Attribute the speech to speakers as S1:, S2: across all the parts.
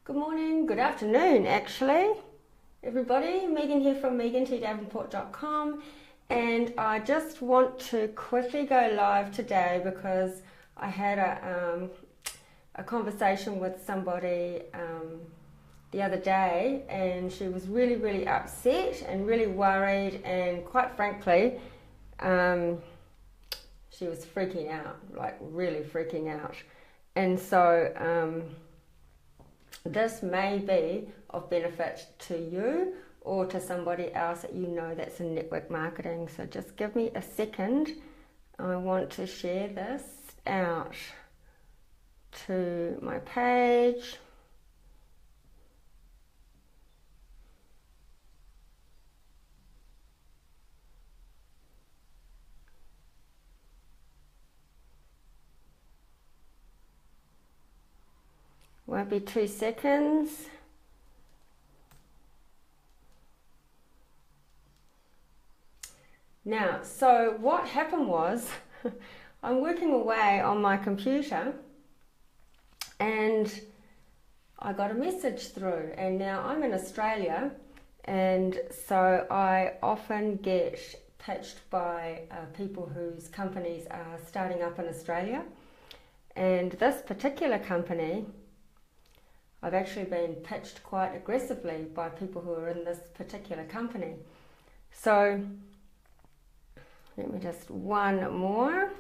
S1: Good morning, good afternoon actually, everybody. Megan here from megantdavenport.com, and I just want to quickly go live today because I had a conversation with somebody the other day, and she was really upset and really worried, and quite frankly she was freaking out, like really freaking out. And so this may be of benefit to you or to somebody else that you know that's in network marketing. So just give me a second. I want to share this out to my page. Won't be 2 seconds. Now, so what happened was I'm working away on my computer and I got a message through, and now I'm in Australia, and so I often get pitched by people whose companies are starting up in Australia. And this particular company, I've actually been pitched quite aggressively by people who are in this particular company. So let me just one more.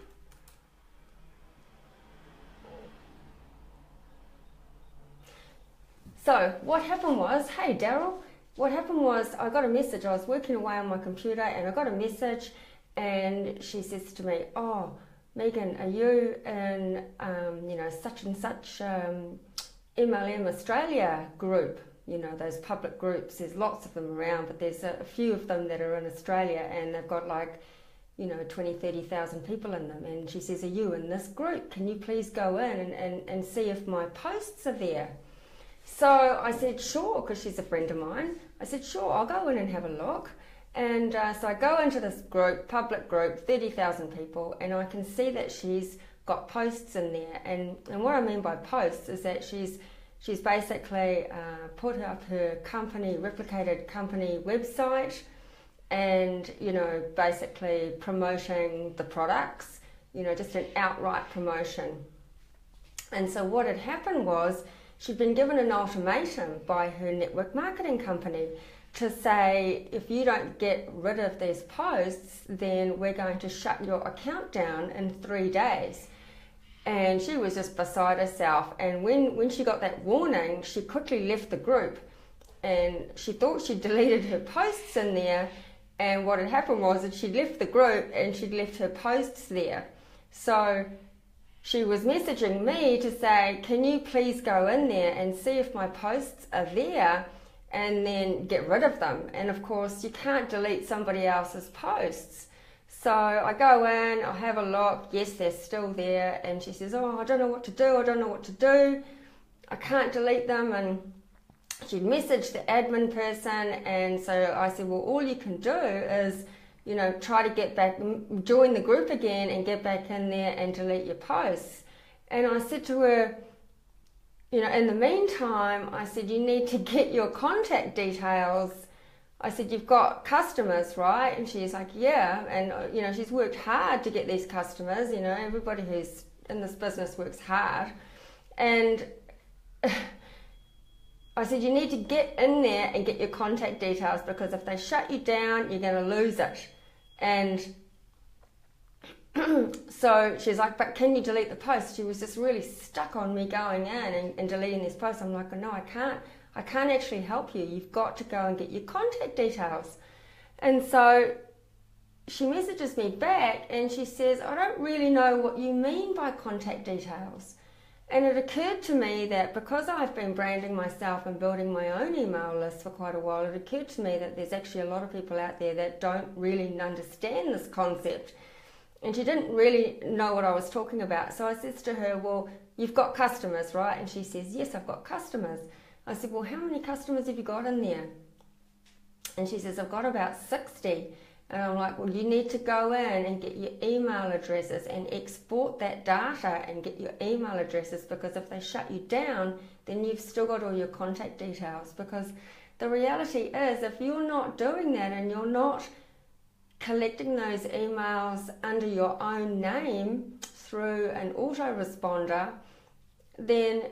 S1: So what happened was, hey Daryl, what happened was I got a message. I was working away on my computer and I got a message, and she says to me, "Oh, Megan, are you in such and such MLM Australia group? You know, those public groups, there's lots of them around, but there's a few of them that are in Australia, and they've got 20,000-30,000 people in them." And she says, "Are you in this group? Can you please go in and see if my posts are there?" So I said, sure, because she's a friend of mine. I said, sure, I'll go in and have a look. And so I go into this group, public group, 30,000 people, and I can see that she's got posts in there. And what I mean by posts is that she's basically put up her company, replicated company website, and, basically promoting the products, just an outright promotion. And so what had happened was she'd been given an ultimatum by her network marketing company to say, if you don't get rid of these posts, then we're going to shut your account down in 3 days. And she was just beside herself. And when she got that warning, she quickly left the group, and she thought she'd deleted her posts in there. And what had happened was that she'd left the group and she'd left her posts there. So she was messaging me to say, can you please go in there and see if my posts are there and then get rid of them? And of course, you can't delete somebody else's posts. So I go in, I have a look, yes, they're still there. And she says, oh, I don't know what to do. I can't delete them. And she'd messaged the admin person. And so I said, well, all you can do is try to get back, join the group again and get back in there and delete your posts. And I said to her, in the meantime, I said, you need to get your contact details. I said, you've got customers, right? And she's like, yeah. And, she's worked hard to get these customers. Everybody who's in this business works hard. And I said, you need to get in there and get your contact details, because if they shut you down, you're going to lose it. And so she's like, but can you delete the post? She was just really stuck on me going in and deleting this post. I'm like, no, I can't actually help you. You've got to go and get your contact details. And so she messages me back and she says, I don't really know what you mean by contact details. And it occurred to me that because I've been branding myself and building my own email list for quite a while, it occurred to me that there's actually a lot of people out there that don't really understand this concept. And she didn't really know what I was talking about. So I says to her, well, you've got customers, right? And she says, yes, I've got customers. I said, well, how many customers have you got in there? And she says, I've got about 60. And I'm like, well, you need to go in and get your email addresses and export that data and get your email addresses, because if they shut you down, then you've still got all your contact details. Because the reality is, if you're not doing that and you're not collecting those emails under your own name through an autoresponder, then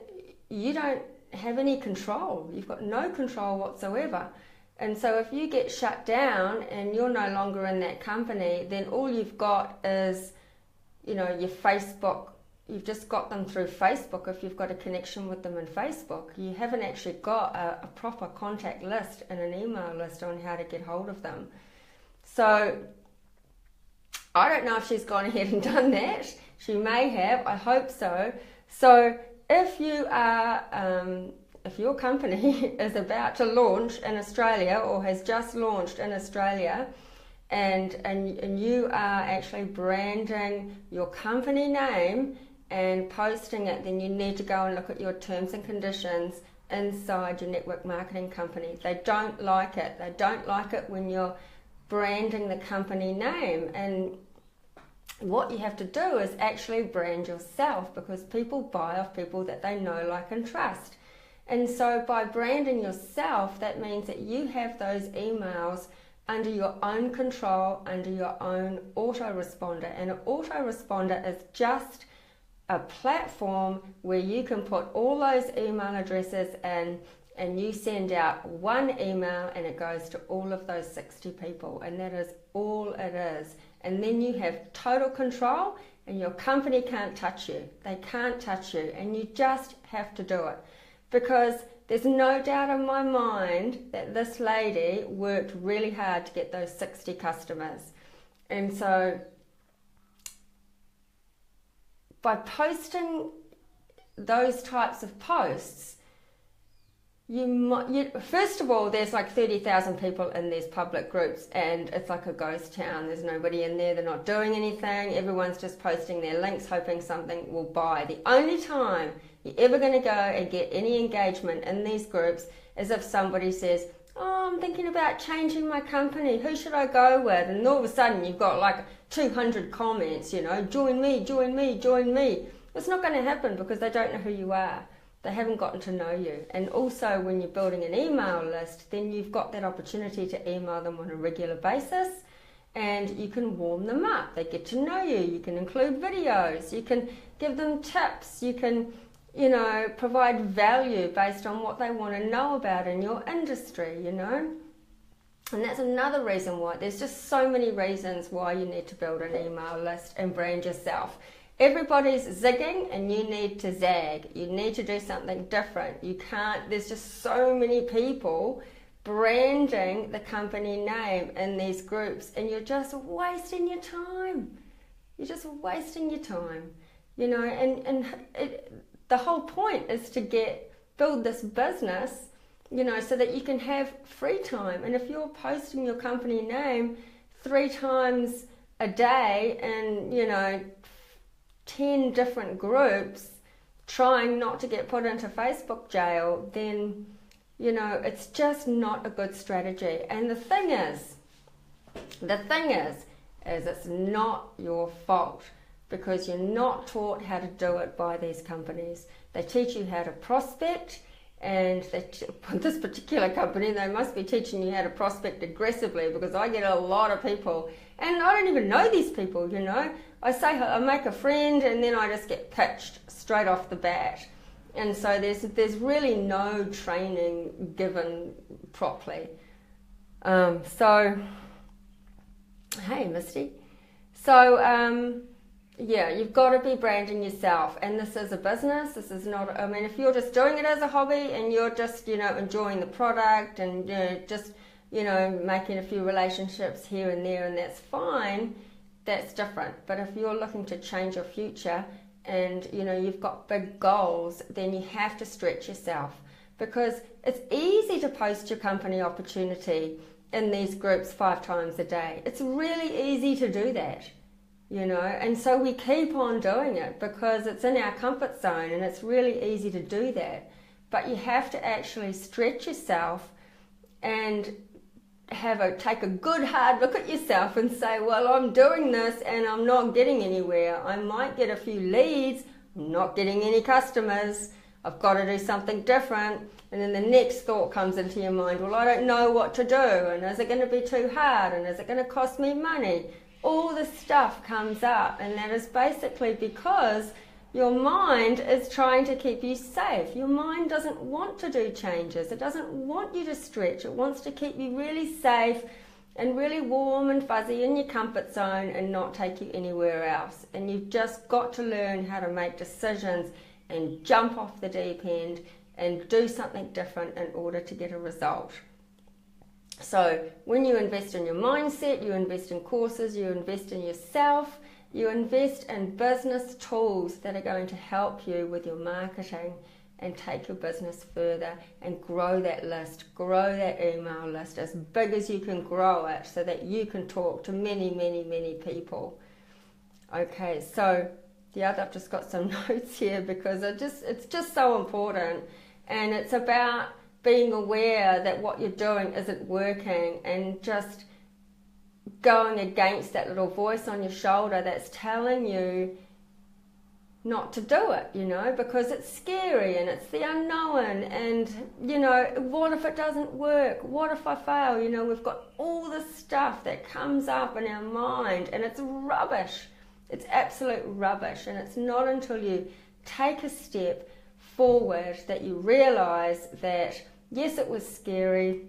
S1: you don't have any control. You've got no control whatsoever. And so if you get shut down and you're no longer in that company, then all you've got is, you know, your Facebook. You've just got them through Facebook if you've got a connection with them in Facebook. You haven't actually got a proper contact list and an email list on how to get hold of them. So I don't know if she's gone ahead and done that. She may have. I hope so. So if you are... if your company is about to launch in Australia or has just launched in Australia, and you are actually branding your company name and posting it, then you need to go and look at your terms and conditions inside your network marketing company. They don't like it. They don't like it when you're branding the company name. And what you have to do is actually brand yourself, because people buy off people that they know, like, and trust. And so by branding yourself, that means that you have those emails under your own control, under your own autoresponder. And an autoresponder is just a platform where you can put all those email addresses in, and you send out one email and it goes to all of those 60 people. And that is all it is. And then you have total control, and your company can't touch you. They can't touch you, and you just have to do it. Because there's no doubt in my mind that this lady worked really hard to get those 60 customers. And so by posting those types of posts, first of all, there's like 30,000 people in these public groups, and it's like a ghost town. There's nobody in there. They're not doing anything. Everyone's just posting their links, hoping something will buy. The only time you're ever going to go and get any engagement in these groups is if somebody says, oh, I'm thinking about changing my company. Who should I go with? And all of a sudden you've got like 200 comments, you know, join me, join me, join me. It's not going to happen, because they don't know who you are. They haven't gotten to know you. And also when you're building an email list, then you've got that opportunity to email them on a regular basis, and you can warm them up. They get to know you. You can include videos. You can give them tips. You can, you know, provide value based on what they want to know about in your industry, you know. And that's another reason why. There's just so many reasons why you need to build an email list and brand yourself. Everybody's zigging and you need to zag. You need to do something different. You can't, there's just so many people branding the company name in these groups, and you're just wasting your time. You're just wasting your time, you know, and the whole point is to build this business, you know, so that you can have free time. And if you're posting your company name 3 times a day in, you know, 10 different groups, trying not to get put into Facebook jail, then, you know, it's just not a good strategy. And the thing is it's not your fault, because you're not taught how to do it by these companies. They teach you how to prospect, and this particular company, they must be teaching you how to prospect aggressively, because I get a lot of people, and I don't even know these people, you know. I make a friend, and then I just get pitched straight off the bat. And so there's really no training given properly. So, hey, Misty. So, yeah, you've got to be branding yourself. And this is a business. This is not, I mean, if you're just doing it as a hobby and you're just, you know, enjoying the product and, you know, just, you know, making a few relationships here and there, and that's fine, that's different. But if you're looking to change your future and, you know, you've got big goals, then you have to stretch yourself, because it's easy to post your company opportunity in these groups 5 times a day. It's really easy to do that, you know, and so we keep on doing it because it's in our comfort zone and it's really easy to do that. But you have to actually stretch yourself and take a good hard look at yourself and say, well, I'm doing this and I'm not getting anywhere. I might get a few leads, I'm not getting any customers. I've got to do something different. And then the next thought comes into your mind, well, I don't know what to do, and is it going to be too hard, and is it going to cost me money? All this stuff comes up, and that is basically because your mind is trying to keep you safe. Your mind doesn't want to do changes. It doesn't want you to stretch. It wants to keep you really safe and really warm and fuzzy in your comfort zone and not take you anywhere else. And you've just got to learn how to make decisions and jump off the deep end and do something different in order to get a result. So when you invest in your mindset, you invest in courses, you invest in yourself, you invest in business tools that are going to help you with your marketing and take your business further and grow that list, grow that email list as big as you can grow it so that you can talk to many, many, many people. Okay, so I've just got some notes here because it's just so important, and it's about being aware that what you're doing isn't working and just going against that little voice on your shoulder that's telling you not to do it, because it's scary and it's the unknown, and what if it doesn't work? What if I fail? We've got all this stuff that comes up in our mind, and it's rubbish. It's absolute rubbish, and it's not until you take a step forward that you realize that yes, it was scary,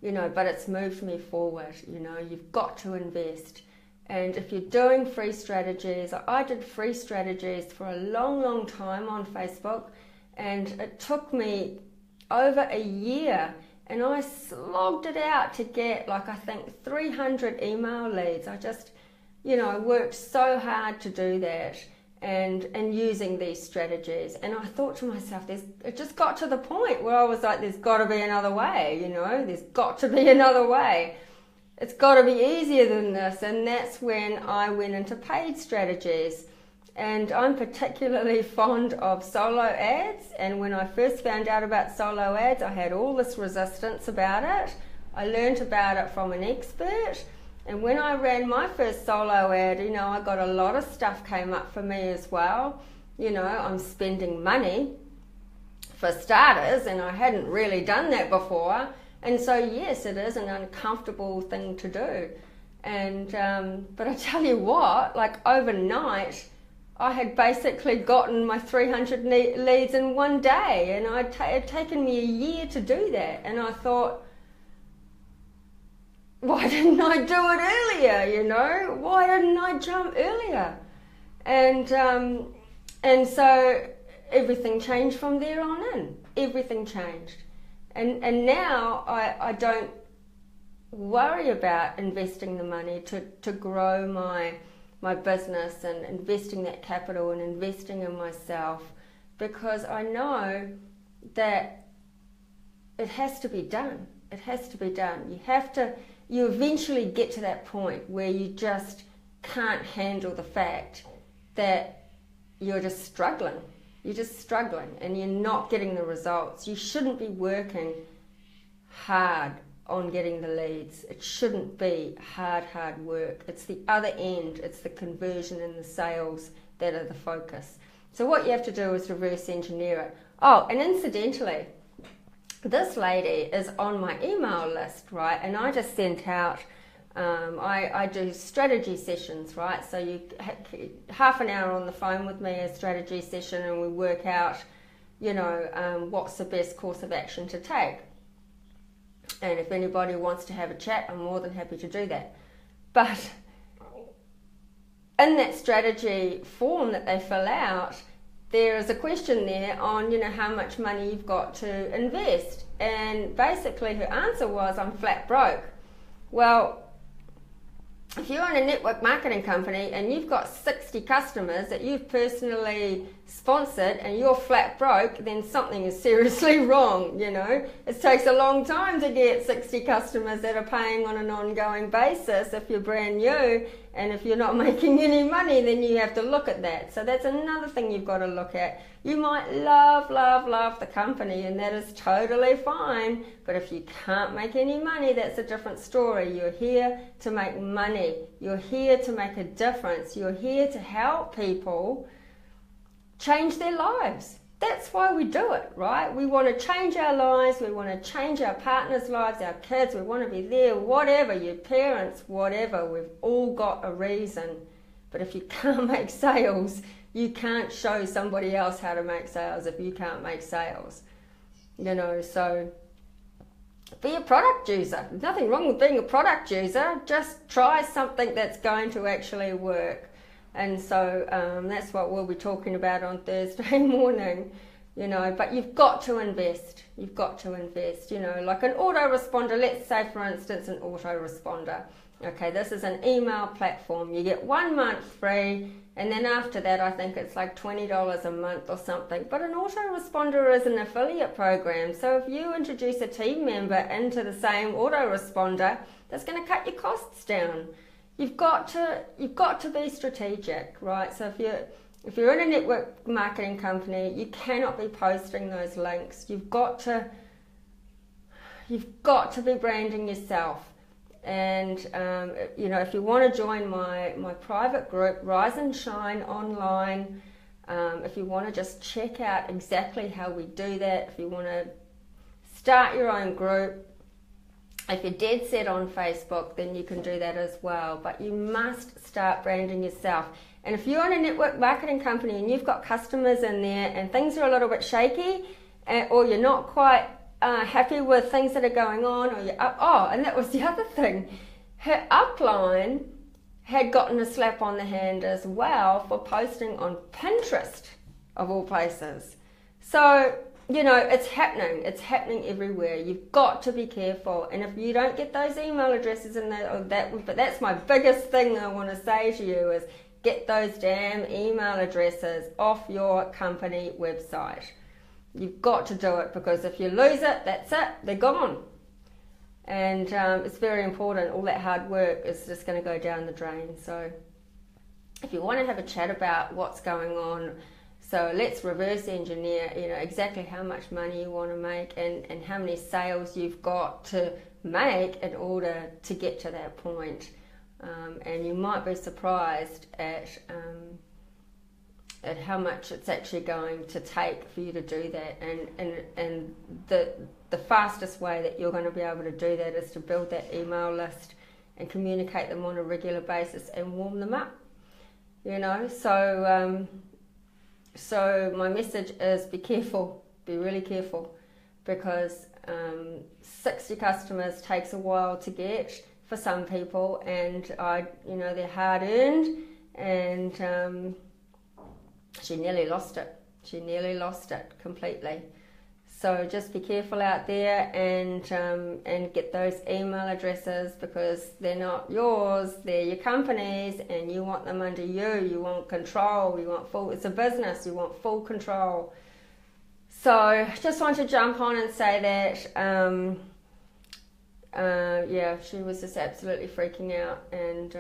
S1: but it's moved me forward. You've got to invest. And if you're doing free strategies, I did free strategies for a long, long time on Facebook, and it took me over a year, and I slogged it out to get I think 300 email leads. I just, I worked so hard to do that. And using these strategies, and I thought to myself, it just got to the point where I was like, there's got to be another way, there's got to be another way. It's got to be easier than this. And that's when I went into paid strategies, and I'm particularly fond of solo ads. And when I first found out about solo ads, I had all this resistance about it. I learned about it from an expert. And when I ran my first solo ad, I got a lot of stuff came up for me as well. I'm spending money for starters, and I hadn't really done that before. And so, yes, it is an uncomfortable thing to do. And but I tell you what, overnight, I had basically gotten my 300 leads in one day, and it had taken me a year to do that. And I thought, why didn't I do it earlier, Why didn't I jump earlier? And so everything changed from there on in. Everything changed. And now I don't worry about investing the money to grow my business and investing that capital and investing in myself, because I know that it has to be done. It has to be done. You eventually get to that point where you just can't handle the fact that you're just struggling. You're just struggling and you're not getting the results. You shouldn't be working hard on getting the leads. It shouldn't be hard work. It's the other end. It's the conversion and the sales that are the focus. So what you have to do is reverse engineer it. Oh, and incidentally, this lady is on my email list, right? And I just sent out, I do strategy sessions, right? So you half an hour on the phone with me, a strategy session, and we work out, what's the best course of action to take. And if anybody wants to have a chat, I'm more than happy to do that. But in that strategy form that they fill out, there is a question there on, how much money you've got to invest. And basically her answer was, I'm flat broke. Well, if you're in a network marketing company and you've got 60 customers that you've personally sponsored and you're flat broke, then something is seriously wrong, you know. It takes a long time to get 60 customers that are paying on an ongoing basis if you're brand new, and if you're not making any money, then you have to look at that. So that's another thing you've got to look at. You might love the company, and that is totally fine, but if you can't make any money, that's a different story. You're here to make money. You're here to make a difference. You're here to help people change their lives. That's why we do it, right? We want to change our lives, we want to change our partners' lives, our kids, we want to be there, whatever, your parents, whatever. We've all got a reason. But if you can't make sales, you can't show somebody else how to make sales if you can't make sales. You know, so be a product user. There's nothing wrong with being a product user. Just try something that's going to actually work. And so that's what we'll be talking about on Thursday morning, you know. But you've got to invest. You've got to invest, you know. Like an autoresponder, let's say for instance an autoresponder. Okay, this is an email platform. You get 1 month free, and then after that I think it's like $20 a month or something. But an autoresponder is an affiliate program. So if you introduce a team member into the same autoresponder, that's going to cut your costs down. You've got to be strategic, right? So if you're in a network marketing company, you cannot be posting those links. You've got to be branding yourself. And you know, if you want to join my private group, Rise and Shine Online, if you want to just check out exactly how we do that, if you want to start your own group, if you're dead set on Facebook, then you can do that as well. But you must start branding yourself. And if you're in a network marketing company and you've got customers in there and things are a little bit shaky, or you're not quite happy with things that are going on, or you're and that was the other thing. Her upline had gotten a slap on the hand as well for posting on Pinterest, of all places. So, you know, it's happening everywhere. You've got to be careful. And if you don't get those email addresses in but that's my biggest thing I want to say to you is get those damn email addresses off your company website. You've got to do it, because if you lose it, that's it, they're gone. And it's very important. All that hard work is just going to go down the drain. So if you want to have a chat about what's going on, so let's reverse engineer, you know, exactly how much money you want to make and how many sales you've got to make in order to get to that point. And you might be surprised at how much it's actually going to take for you to do that. And the fastest way that you're going to be able to do that is to build that email list and communicate them on a regular basis and warm them up, you know. So my message is be careful, be really careful, because 60 customers takes a while to get for some people, and you know, they're hard earned, and she nearly lost it. She nearly lost it completely. So just be careful out there and get those email addresses, because they're not yours, they're your company's, and you want them under you. You want control, you want full, it's a business, you want full control. So just want to jump on and say that, yeah, she was just absolutely freaking out, and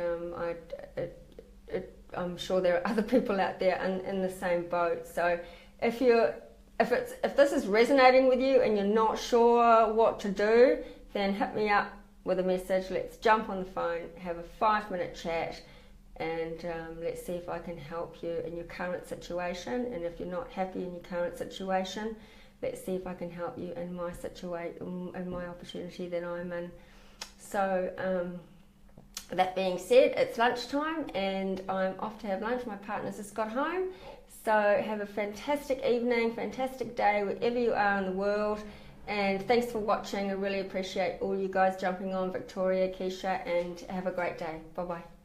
S1: I'm sure there are other people out there in the same boat. So if this is resonating with you and you're not sure what to do, then hit me up with a message. Let's jump on the phone, have a 5-minute chat, and let's see if I can help you in your current situation. And if you're not happy in your current situation, let's see if I can help you in my situation, in my opportunity that I'm in. So that being said, it's lunchtime and I'm off to have lunch. My partner's just got home. So have a fantastic evening, fantastic day wherever you are in the world. And thanks for watching. I really appreciate all you guys jumping on, Victoria, Keisha, and have a great day. Bye-bye.